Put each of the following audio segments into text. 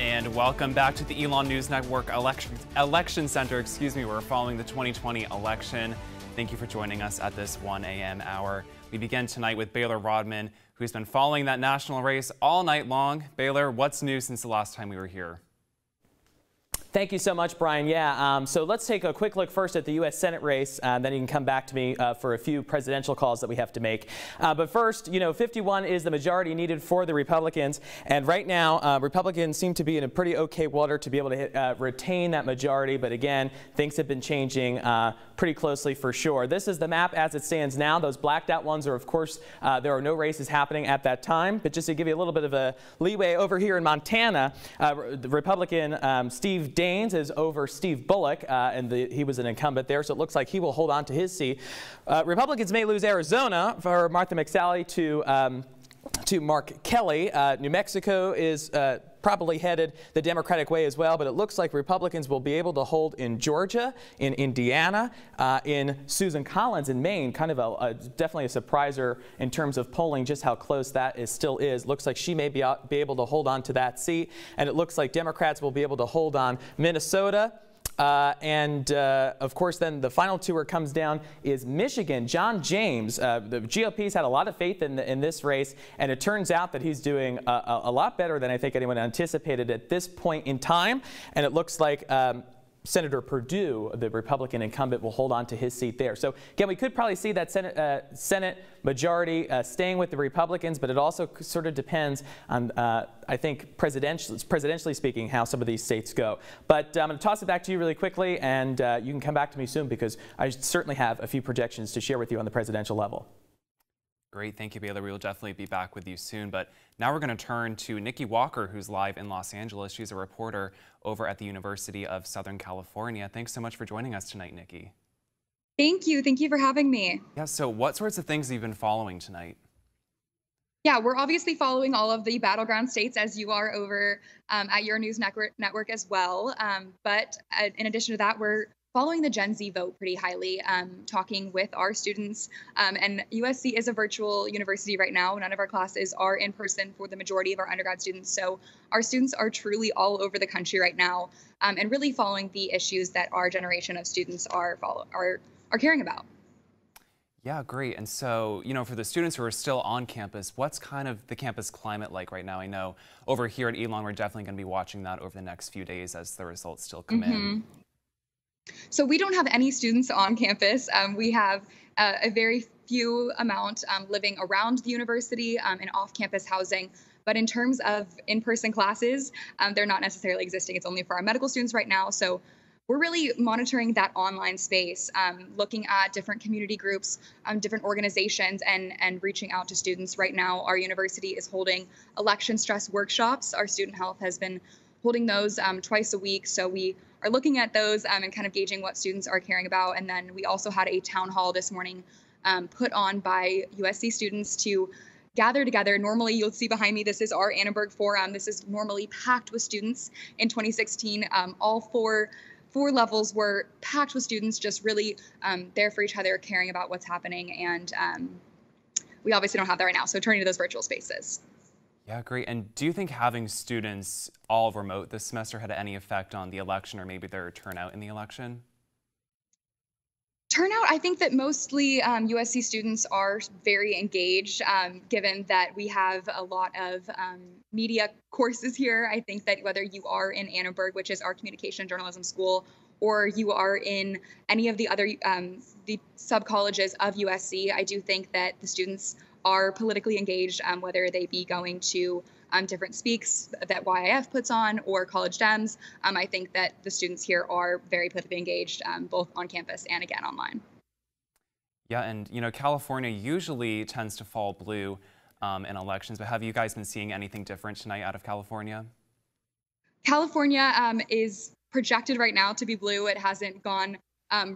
And welcome back to the Elon News Network Election Center. We're following the 2020 election. Thank you for joining us at this 1 a.m. hour. We begin tonight with Baylor Rodman, who's been following that national race all night long. Baylor, what's new since the last time we were here? Thank you so much, Brian. So let's take a quick look first at the U.S. Senate race, then you can come back to me for a few presidential calls that we have to make. But first, 51 is the majority needed for the Republicans. And right now, Republicans seem to be in a pretty okay water to be able to retain that majority. But again, things have been changing pretty closely for sure. This is the map as it stands now. Those blacked out ones are, of course, there are no races happening at that time. But just to give you a little bit of a leeway, over here in Montana, the Republican Steve Daines is over Steve Bullock, and he was an incumbent there, so it looks like he will hold on to his seat. Republicans may lose Arizona for Martha McSally to Mark Kelly. New Mexico is probably headed the Democratic way as well, but it looks like Republicans will be able to hold in Georgia, in Indiana, in Susan Collins in Maine. Kind of definitely a surpriser in terms of polling, just how close that still is. Looks like she may be able to hold on to that seat, and it looks like Democrats will be able to hold on Minnesota. Of course, then the final two where it comes down is Michigan. John James, the GOP's had a lot of faith in this race, and it turns out that he's doing a lot better than I think anyone anticipated at this point in time. And it looks like Senator Perdue, the Republican incumbent, will hold on to his seat there. So again, we could probably see that Senate majority staying with the Republicans, but it also sort of depends on, I think, presidentially speaking, how some of these states go. But I'm going to toss it back to you really quickly, and you can come back to me soon because I certainly have a few projections to share with you on the presidential level. Great. Thank you, Baylor. We will definitely be back with you soon. But now we're going to turn to Nikki Walker, who's live in Los Angeles. She's a reporter over at the University of Southern California. Thanks so much for joining us tonight, Nikki. Thank you. Thank you for having me. Yeah, so what sorts of things have you been following tonight? Yeah, we're obviously following all of the battleground states as you are over at your news network as well. But in addition to that, we're following the Gen Z vote pretty highly, talking with our students. And USC is a virtual university right now. None of our classes are in person for the majority of our undergrad students. So our students are truly all over the country right now, and really following the issues that our generation of students are caring about. Yeah, great. And so, for the students who are still on campus, what's kind of the campus climate like right now? I know over here at Elon, we're definitely going to be watching that over the next few days as the results still come in. So we don't have any students on campus. We have a very few amount living around the university in off-campus housing. But in terms of in-person classes, they're not necessarily existing. It's only for our medical students right now. So we're really monitoring that online space, looking at different community groups, different organizations, and reaching out to students. Right now, our university is holding election stress workshops. Our student health has been holding those twice a week. So we are looking at those and kind of gauging what students are caring about. And then we also had a town hall this morning put on by USC students to gather together. Normally, you'll see behind me, this is our Annenberg Forum. This is normally packed with students. In 2016, all four levels were packed with students, just really there for each other, caring about what's happening. And we obviously don't have that right now, so turning to those virtual spaces. Yeah, great. And do you think having students all remote this semester had any effect on the election or maybe their turnout in the election? Turnout, I think that mostly USC students are very engaged, given that we have a lot of media courses here. I think that whether you are in Annenberg, which is our communication and journalism school, or you are in any of the other the sub-colleges of USC, I do think that the students are politically engaged, whether they be going to different speaks that YIF puts on or College Dems. I think that the students here are very politically engaged, both on campus and again online. Yeah, and California usually tends to fall blue in elections, but have you guys been seeing anything different tonight out of California? California is projected right now to be blue. It hasn't gone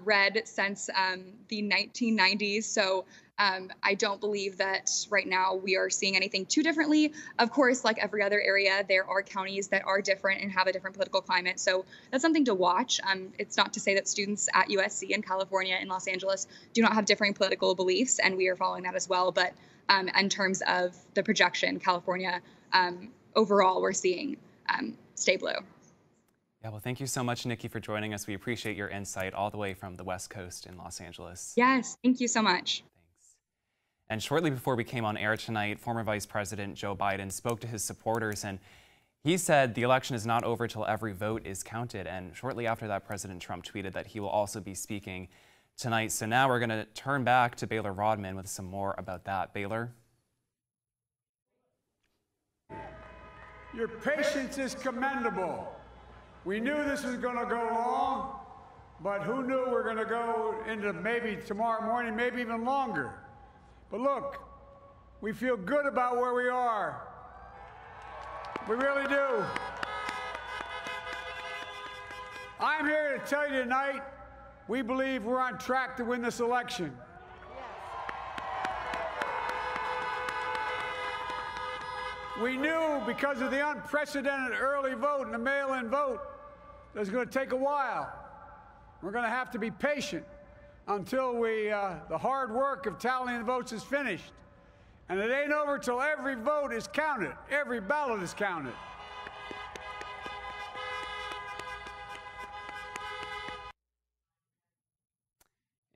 red since the 1990s. So I don't believe that right now we are seeing anything too differently. Of course, like every other area, there are counties that are different and have a different political climate. So that's something to watch. It's not to say that students at USC in California and Los Angeles do not have differing political beliefs, and we are following that as well. But in terms of the projection, California, overall, we're seeing stay blue. Yeah, well, thank you so much, Nikki, for joining us. We appreciate your insight all the way from the West Coast in Los Angeles. Yes, thank you so much. Thanks. And shortly before we came on air tonight, former Vice President Joe Biden spoke to his supporters, and he said the election is not over till every vote is counted. And shortly after that, President Trump tweeted that he will also be speaking tonight. So now we're going to turn back to Baylor Rodman with some more about that. Baylor? Your patience is commendable. We knew this was going to go long, but who knew we're going to go into maybe tomorrow morning, maybe even longer. But look, we feel good about where we are. We really do. I'm here to tell you tonight, we believe we're on track to win this election. We knew because of the unprecedented early vote and the mail-in vote that it was going to take a while. We're going to have to be patient until the hard work of tallying the votes is finished. And it ain't over till every vote is counted, every ballot is counted.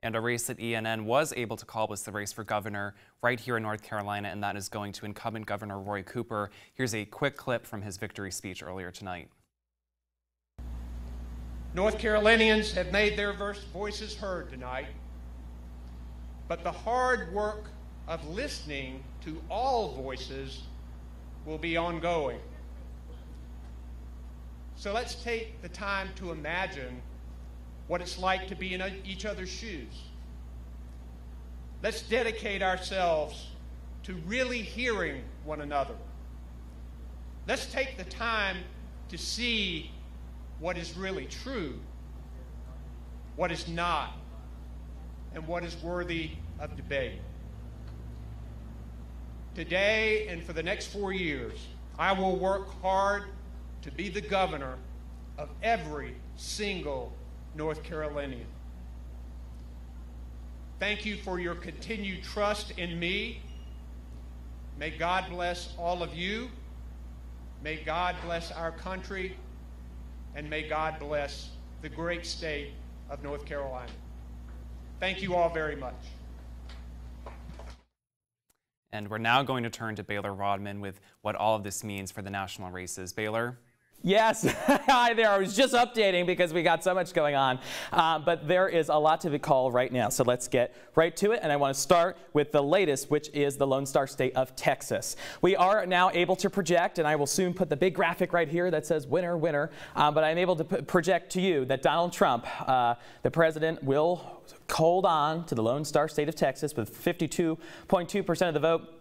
And a race that ENN was able to call was the race for governor right here in North Carolina, and that is going to incumbent Governor Roy Cooper. Here's a quick clip from his victory speech earlier tonight. North Carolinians have made their voices heard tonight, but the hard work of listening to all voices will be ongoing. So let's take the time to imagine what it's like to be in each other's shoes. Let's dedicate ourselves to really hearing one another. Let's take the time to see what is really true, what is not, and what is worthy of debate. Today and for the next 4 years, I will work hard to be the governor of every single North Carolinian. Thank you for your continued trust in me. May God bless all of you. May God bless our country. And may God bless the great state of North Carolina. Thank you all very much. And we're now going to turn to Baylor Rodman with what all of this means for the national races. Baylor? Yes, hi there. I was just updating because we got so much going on, but there is a lot to be called right now. So let's get right to it. And I want to start with the latest, which is the Lone Star State of Texas. We are now able to project, and I will soon put the big graphic right here that says winner, winner. But I'm able to project to you that Donald Trump, the president, will hold on to the Lone Star State of Texas with 52.2% of the vote,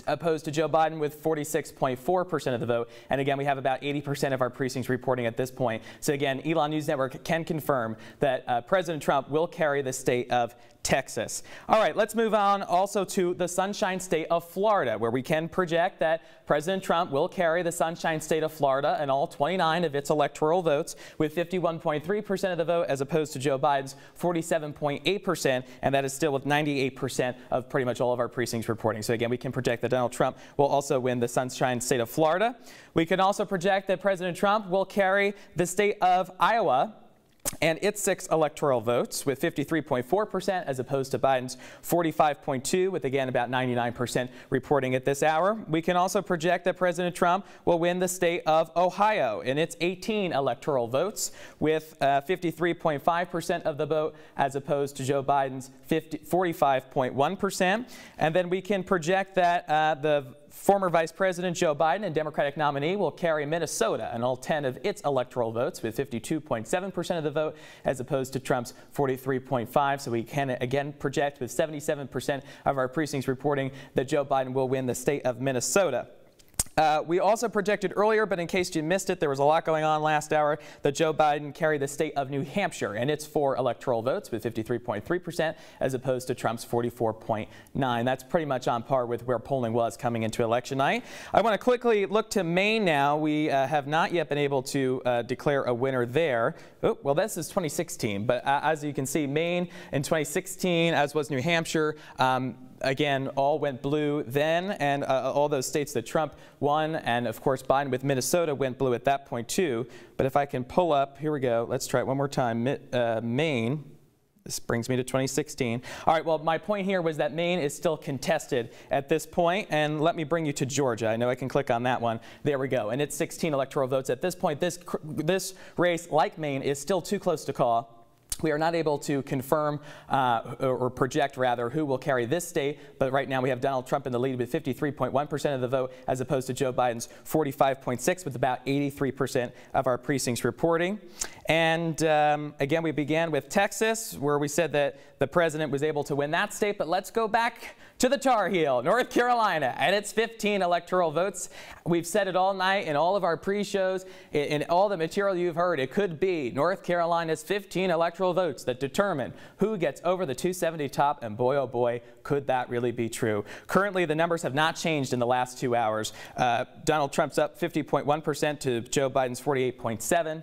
opposed to Joe Biden with 46.4% of the vote. And again, we have about 80% of our precincts reporting at this point. So again, Elon News Network can confirm that President Trump will carry the state of Texas. All right, let's move on also to the Sunshine State of Florida, where we can project that President Trump will carry the Sunshine State of Florida and all 29 of its electoral votes with 51.3% of the vote, as opposed to Joe Biden's 47.8%, and that is still with 98% of pretty much all of our precincts reporting. So again, we can project that Donald Trump will also win the Sunshine State of Florida. We can also project that President Trump will carry the state of Iowa and its 6 electoral votes with 53.4%, as opposed to Biden's 45.2%, with again about 99% reporting at this hour. We can also project that President Trump will win the state of Ohio in its 18 electoral votes with 53.5% of the vote, as opposed to Joe Biden's 45.1%. And then we can project that the former Vice President Joe Biden and Democratic nominee will carry Minnesota and all 10 of its electoral votes with 52.7% of the vote, as opposed to Trump's 43.5%. So we can again project with 77% of our precincts reporting that Joe Biden will win the state of Minnesota. We also projected earlier, but in case you missed it, there was a lot going on last hour, that Joe Biden carried the state of New Hampshire and its 4 electoral votes with 53.3%, as opposed to Trump's 44.9%. That's pretty much on par with where polling was coming into election night. I want to quickly look to Maine now. We have not yet been able to declare a winner there. Oh, well, this is 2016, but as you can see, Maine in 2016, as was New Hampshire, Again, all went blue then, and all those states that Trump won, and of course Biden with Minnesota went blue at that point too. But if I can pull up, here we go, let's try it one more time, Maine. This brings me to 2016. All right, well, my point here was that Maine is still contested at this point, and let me bring you to Georgia. I know I can click on that one. There we go, and it's 16 electoral votes. At this point, this race, like Maine, is still too close to call. We are not able to confirm or project, rather, who will carry this state, but right now we have Donald Trump in the lead with 53.1% of the vote as opposed to Joe Biden's 45.6%, with about 83% of our precincts reporting. And again, we began with Texas, where we said that the president was able to win that state, but let's go back to the Tar Heel, North Carolina, and its 15 electoral votes. We've said it all night in all of our pre-shows, in all the material you've heard. It could be North Carolina's 15 electoral votes that determine who gets over the 270 top, and boy, oh boy, could that really be true. Currently, the numbers have not changed in the last 2 hours. Donald Trump's up 50.1% to Joe Biden's 48.7%.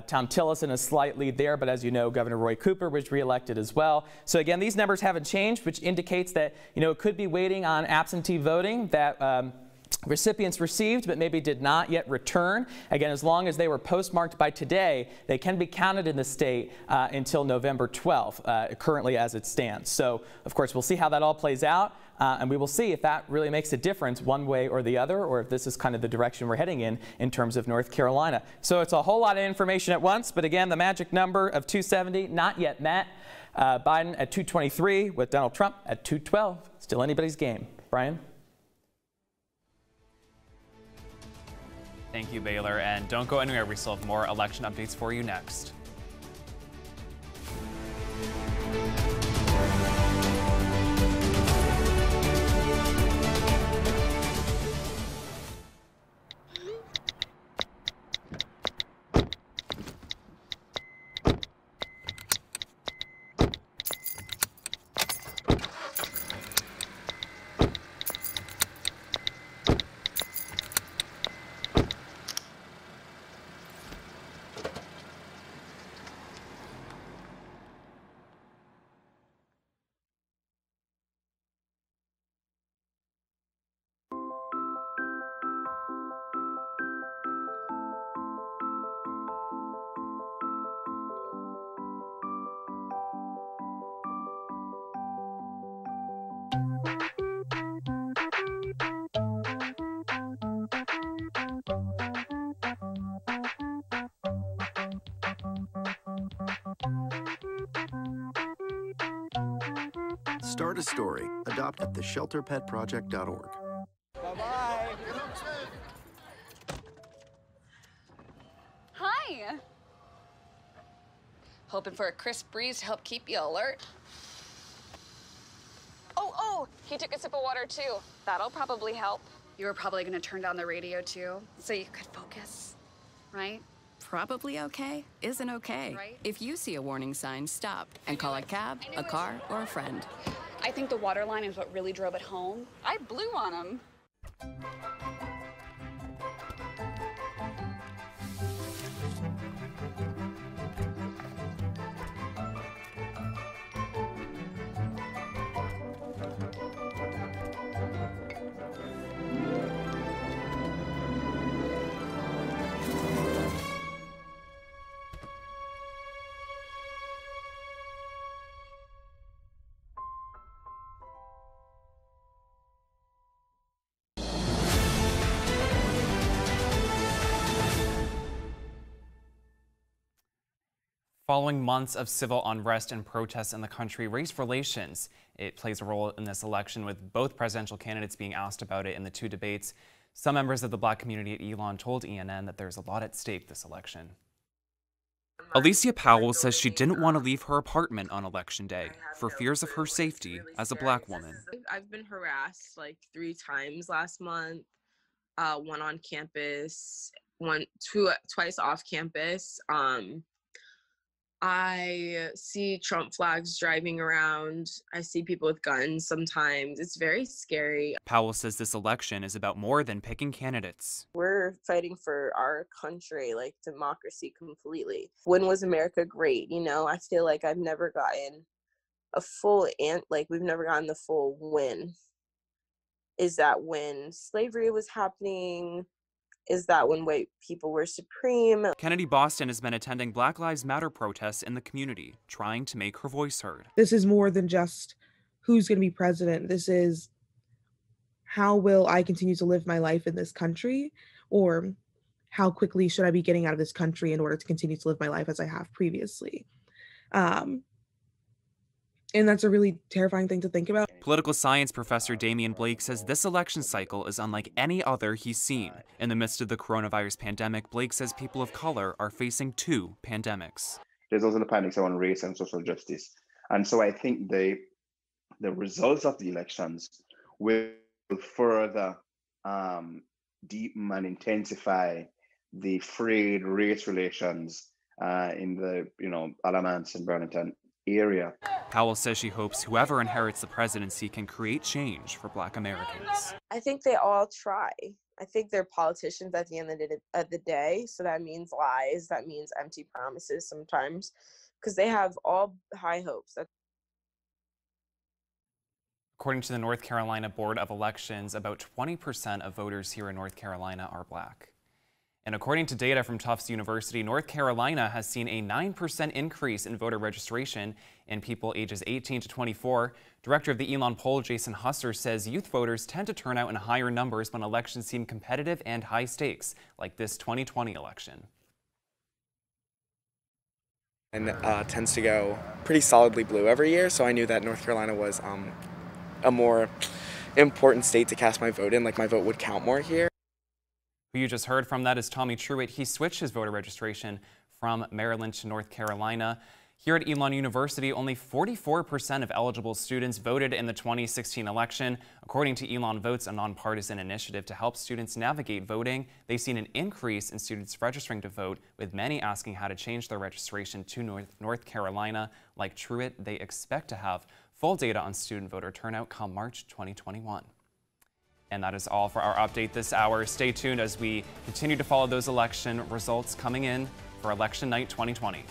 Tom Tillerson is slight lead there, but as you know, Governor Roy Cooper was reelected as well. So again, these numbers haven't changed, which indicates that, you know, it could be waiting on absentee voting that recipients received but maybe did not yet return. Again, as long as they were postmarked by today, they can be counted in the state until November 12th, currently as it stands. So, of course, we'll see how that all plays out. And we will see if that really makes a difference one way or the other, or if this is kind of the direction we're heading in terms of North Carolina. So it's a whole lot of information at once, but again, the magic number of 270 not yet met. Biden at 223 with Donald Trump at 212. Still anybody's game. Brian? Thank you, Baylor, and don't go anywhere. We still have more election updates for you next. Start a story. Adopt at theshelterpetproject.org. Bye-bye. Hi. Hoping for a crisp breeze to help keep you alert. Oh, he took a sip of water too. That'll probably help. You were probably gonna turn down the radio too, so you could focus, right? Probably okay isn't okay. Right? If you see a warning sign, stop and call a cab, a car, or a friend. I think the water line is what really drove it home. I blew on him. Following months of civil unrest and protests in the country, race relations, it plays a role in this election, with both presidential candidates being asked about it in the two debates. Some members of the Black community at Elon told ENN that there's a lot at stake this election. Alicia Powell says she didn't want to leave her apartment on Election Day for fears of her safety as a Black woman. I've been harassed like 3 times last month, one on campus, twice off campus. I see Trump flags driving around. I see people with guns sometimes. It's very scary. Powell says this election is about more than picking candidates. We're fighting for our country, like democracy completely. When was America great? You know, I feel like I've never gotten a full we've never gotten the full win. Is that when slavery was happening? Is that when white people were supreme? Kennedy Boston has been attending Black Lives Matter protests in the community, trying to make her voice heard. This is more than just who's going to be president. This is how will I continue to live my life in this country, or how quickly should I be getting out of this country in order to continue to live my life as I have previously. And that's a really terrifying thing to think about. Political science professor Damian Blake says this election cycle is unlike any other he's seen. In the midst of the coronavirus pandemic, Blake says people of color are facing 2 pandemics. There's also the pandemics around race and social justice. And so I think the results of the elections will further deepen and intensify the frayed race relations in the Alamance and Burlington area. Powell says she hopes whoever inherits the presidency can create change for Black Americans. I think they all try. I think they're politicians at the end of the day. So that means lies. That means empty promises sometimes, because they have all high hopes. According to the North Carolina Board of Elections, about 20% of voters here in North Carolina are Black. And according to data from Tufts University, North Carolina has seen a 9% increase in voter registration in people ages 18 to 24. Director of the Elon poll, Jason Husser, says youth voters tend to turn out in higher numbers when elections seem competitive and high stakes, like this 2020 election. And tends to go pretty solidly blue every year, so I knew that North Carolina was a more important state to cast my vote in, like my vote would count more here. Who you just heard from, that is Tommy Truitt. He switched his voter registration from Maryland to North Carolina. Here at Elon University, only 44% of eligible students voted in the 2016 election. According to Elon Votes, a nonpartisan initiative to help students navigate voting, they've seen an increase in students registering to vote, with many asking how to change their registration to North Carolina. Like Truitt, they expect to have full data on student voter turnout come March 2021. And that is all for our update this hour. Stay tuned as we continue to follow those election results coming in for Election Night 2020.